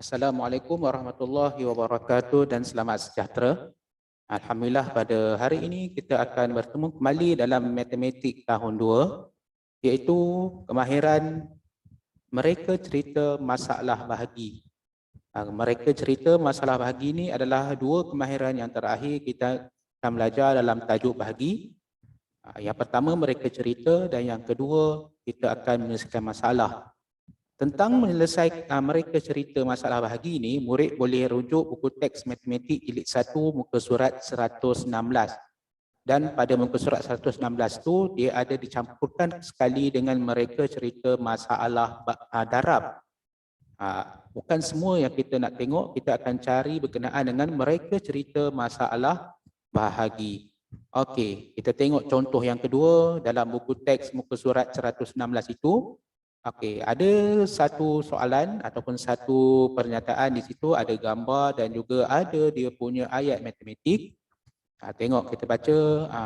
Assalamualaikum warahmatullahi wabarakatuh dan selamat sejahtera. Alhamdulillah pada hari ini kita akan bertemu kembali dalam matematik tahun 2 iaitu kemahiran mereka cerita masalah bahagi. Mereka cerita masalah bahagi ini adalah dua kemahiran yang terakhir kita akan belajar dalam tajuk bahagi. Yang pertama mereka cerita dan yang kedua kita akan menyelesaikan masalah. Tentang menyelesaikan mereka cerita masalah bahagi ini, murid boleh rujuk buku teks matematik jilid 1 muka surat 116. Dan pada muka surat 116 tu dia ada dicampurkan sekali dengan mereka cerita masalah darab. Bukan semua yang kita nak tengok, kita akan cari berkenaan dengan mereka cerita masalah bahagi. Okey, kita tengok contoh yang kedua dalam buku teks muka surat 116 itu. Okey, ada satu soalan ataupun satu pernyataan di situ, ada gambar dan juga ada dia punya ayat matematik. Tengok kita baca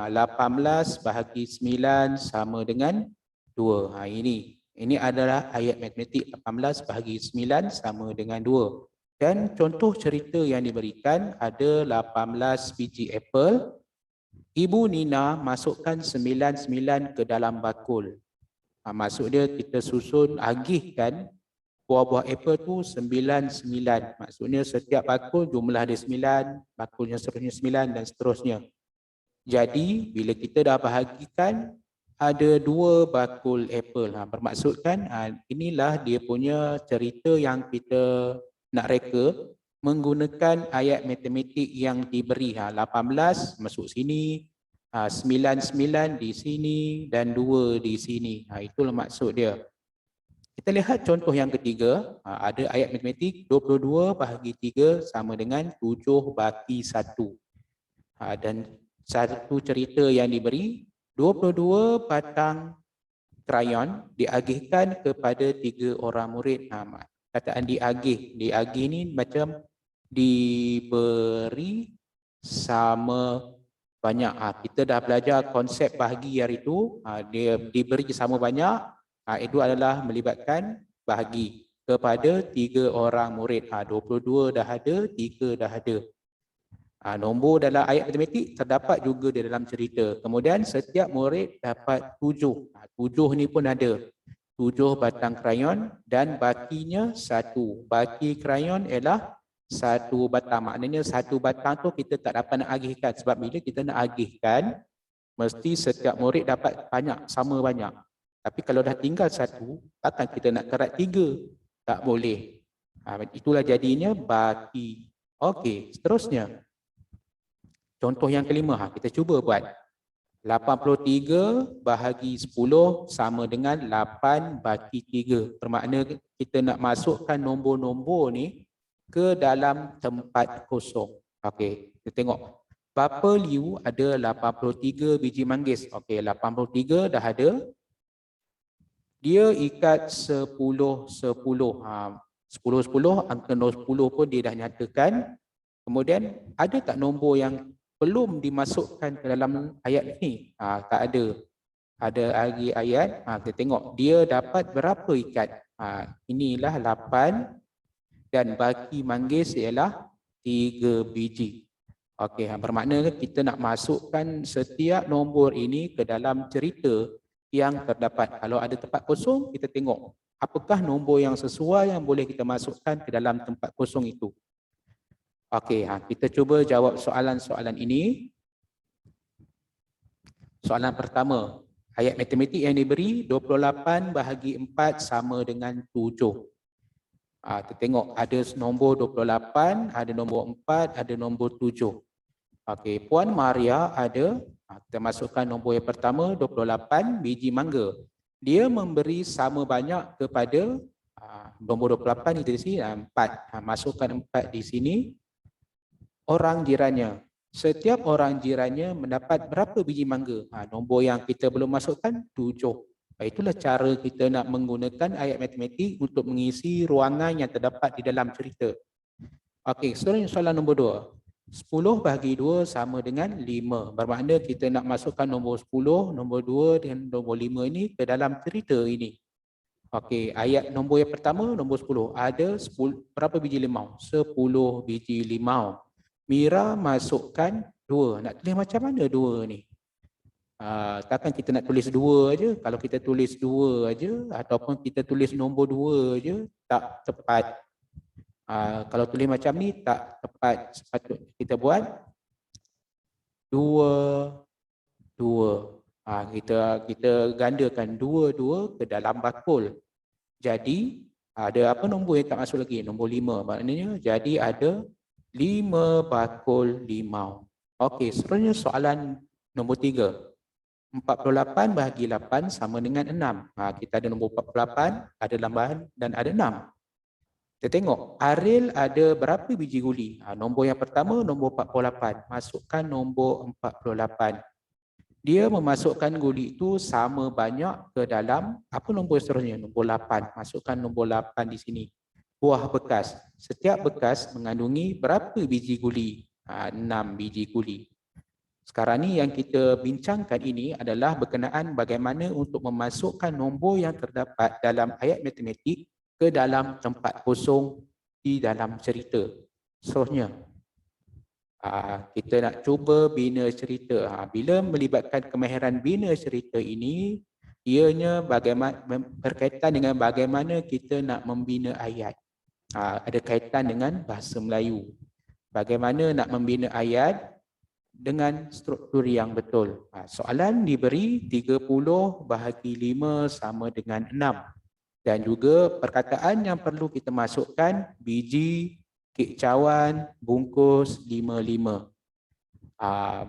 18 bahagi 9 sama dengan 2. Ini adalah ayat matematik 18 bahagi 9 sama dengan 2. Dan contoh cerita yang diberikan ada 18 biji apple. Ibu Nina masukkan 9 ke dalam bakul. Maksud dia kita susun agihkan buah-buah apple tu 9. Maksudnya setiap bakul jumlah dia 9, bakulnya seterusnya 9 dan seterusnya. Jadi bila kita dah bahagikan ada 2 bakul apple. Bermaksudkan inilah dia punya cerita yang kita nak reka menggunakan ayat matematik yang diberi. 18 masuk sini, 9 di sini dan 2 di sini. Itulah maksud dia. Kita lihat contoh yang ketiga. Ada ayat matematik 22 bahagi 3 sama dengan 7 baki 1. Dan satu cerita yang diberi, 22 batang krayon diagihkan kepada 3 orang murid. Kataan diagih ni macam diberi sama banyak. Kita dah belajar konsep bahagi hari itu. Dia diberi sama banyak. Itu adalah melibatkan bahagi kepada 3 orang murid. 22 dah ada, 3 dah ada. Nombor dalam ayat matematik terdapat juga di dalam cerita. Kemudian setiap murid dapat 7. 7 ni pun ada. 7 batang krayon dan bakinya 1. Baki krayon ialah 1 batang. Maknanya 1 batang tu kita tak dapat nak agihkan. Sebab bila kita nak agihkan, mesti setiap murid dapat banyak, sama banyak. Tapi kalau dah tinggal 1, takkan kita nak kerat 3. Tak boleh. Itulah jadinya baki. Okey, seterusnya. Contoh yang kelima, kita cuba buat. 83 bahagi 10 sama dengan 8 baki 3. Bermakna kita nak masukkan nombor-nombor ni ke dalam tempat kosong. Okey, kita tengok. Bapa Liu ada 83 biji manggis. Okey, 83 dah ada. Dia ikat 10-10. 10-10, angka 10 pun dia dah nyatakan. Kemudian ada tak nombor yang belum dimasukkan ke dalam ayat ni? Tak ada. Ada lagi ayat. Kita tengok dia dapat berapa ikat. Inilah 8 dan baki manggis ialah 3 biji. Okey, bermakna kita nak masukkan setiap nombor ini ke dalam cerita yang terdapat. Kalau ada tempat kosong, kita tengok apakah nombor yang sesuai yang boleh kita masukkan ke dalam tempat kosong itu. Okey, kita cuba jawab soalan-soalan ini. Soalan pertama, ayat matematik yang diberi 28 bahagi 4 sama dengan 7. Kita tengok ada nombor 28, ada nombor 4, ada nombor 7. Okey, Puan Maria ada, kita masukkan nombor yang pertama 28 biji mangga. Dia memberi sama banyak kepada nombor 28 itu di sini 4. Masukkan 4 di sini. Orang jirannya. Setiap orang jirannya mendapat berapa biji mangga? Nombor yang kita belum masukkan 7. Itulah cara kita nak menggunakan ayat matematik untuk mengisi ruangan yang terdapat di dalam cerita. Okey, seterusnya soalan nombor 2. 10 bahagi 2 sama dengan 5. Bermakna kita nak masukkan nombor 10, nombor 2 dan nombor 5 ini ke dalam cerita ini. Okey, ayat nombor yang pertama, nombor 10. Ada 10, berapa biji limau? 10 biji limau. Mira masukkan 2. Nak tulis macam mana 2 ni? Takkan kita nak tulis 2 aja. Kalau kita tulis 2 aja ataupun kita tulis nombor 2 aja, tak tepat. Kalau tulis macam ni tak tepat. Sepatutnya kita buat 2, 2. Kita gandakan 2 ke dalam bakul. Jadi ada apa nombor yang tak masuk lagi? Nombor 5. Maknanya jadi ada 5 bakul limau. Okey, seterusnya soalan nombor 3. 48 bahagi 8 sama dengan 6. Kita ada nombor 48, ada tambahan dan ada 6. Kita tengok, Aril ada berapa biji guli? Nombor yang pertama, nombor 48. Masukkan nombor 48. Dia memasukkan guli itu sama banyak ke dalam, apa nombor seterusnya? Nombor 8. Masukkan nombor 8 di sini. Buah bekas. Setiap bekas mengandungi berapa biji guli? 6 biji guli. Sekarang ni yang kita bincangkan ini adalah berkenaan bagaimana untuk memasukkan nombor yang terdapat dalam ayat matematik ke dalam tempat kosong di dalam cerita. Seterusnya, kita nak cuba bina cerita. Bila melibatkan kemahiran bina cerita ini, ianya berkaitan dengan bagaimana kita nak membina ayat. Ada kaitan dengan bahasa Melayu. Bagaimana nak membina ayat dengan struktur yang betul. Soalan diberi 30 bahagi 5 sama dengan 6. Dan juga perkataan yang perlu kita masukkan, biji, kicauan, bungkus, 5.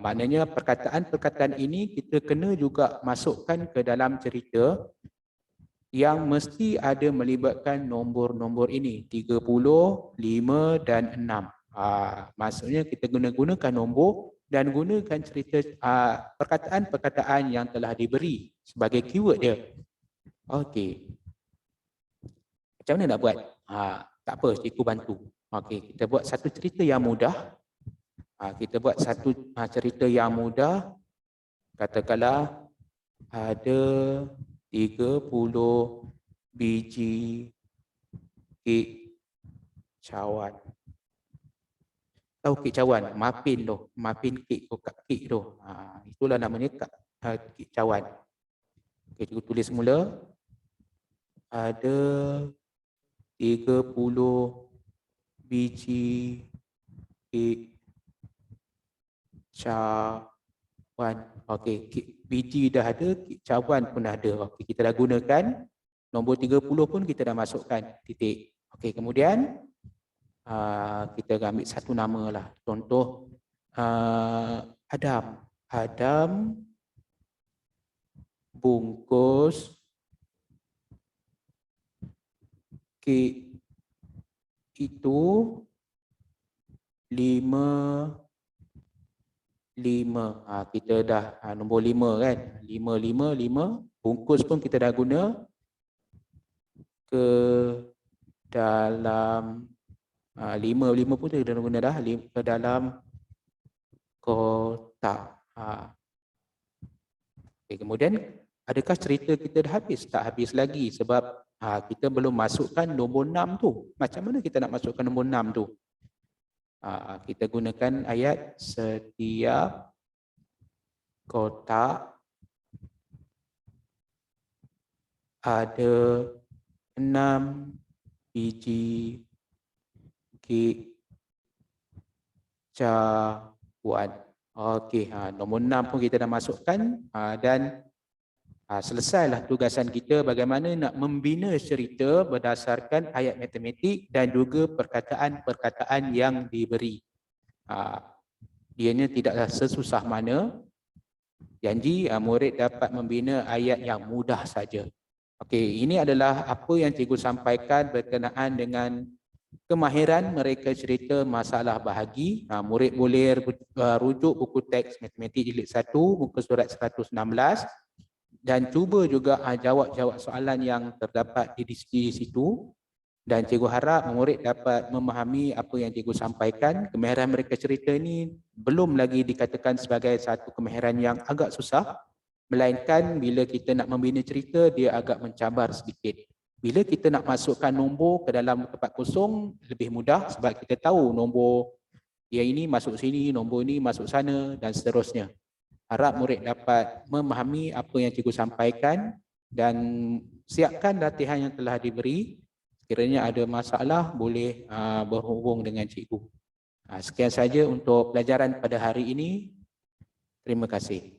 Maknanya perkataan-perkataan ini kita kena juga masukkan ke dalam cerita yang mesti ada melibatkan nombor-nombor ini, 30, 5 dan 6. Maksudnya kita gunakan nombor dan gunakan cerita perkataan-perkataan yang telah diberi sebagai keyword dia. Okey. Macam mana nak buat? Tak apa, cikgu bantu. Okey, kita buat satu cerita yang mudah. Kita buat satu cerita yang mudah. Katakanlah ada 30 biji kicauan. Tahu kicauan? Muffin tu. Muffin kek tu, cupcake tu. Itulah namanya kicauan. Okay, cikgu tulis mula. Ada 30 biji kicauan. Okey, biji dah ada, kicauan pun ada. Okey, kita dah gunakan. Nombor 30 pun kita dah masukkan titik. Okey, kemudian kita ambil satu nama lah. Contoh Adam. Adam bungkus kek itu 5. Kita dah nombor 5 kan. 5. Bungkus pun kita dah guna ke dalam 5 pun kita dah guna dah ke dalam kotak. Okay, kemudian adakah cerita kita dah habis? Tak habis lagi sebab kita belum masukkan nombor 6 tu. Macam mana kita nak masukkan nombor 6 tu? Kita gunakan ayat setiap kotak ada 6 biji kicauan. Okey, nombor 6 pun kita dah masukkan dan selesailah tugasan kita bagaimana nak membina cerita berdasarkan ayat matematik dan juga perkataan-perkataan yang diberi. Ianya tidaklah sesusah mana. Janji murid dapat membina ayat yang mudah saja. Okey, ini adalah apa yang cikgu sampaikan berkenaan dengan kemahiran mereka cerita masalah bahagi. Murid boleh rujuk buku teks matematik jilid 1 muka surat 116 dan cuba juga jawab soalan yang terdapat di situ. Dan cikgu harap murid dapat memahami apa yang cikgu sampaikan. Kemahiran mereka cerita ini belum lagi dikatakan sebagai satu kemahiran yang agak susah. Melainkan bila kita nak membina cerita, dia agak mencabar sedikit. Bila kita nak masukkan nombor ke dalam tempat kosong, lebih mudah sebab kita tahu nombor yang ini masuk sini, nombor ini masuk sana dan seterusnya. Harap murid dapat memahami apa yang cikgu sampaikan dan siapkan latihan yang telah diberi. Sekiranya ada masalah, boleh berhubung dengan cikgu. Sekian saja untuk pelajaran pada hari ini. Terima kasih.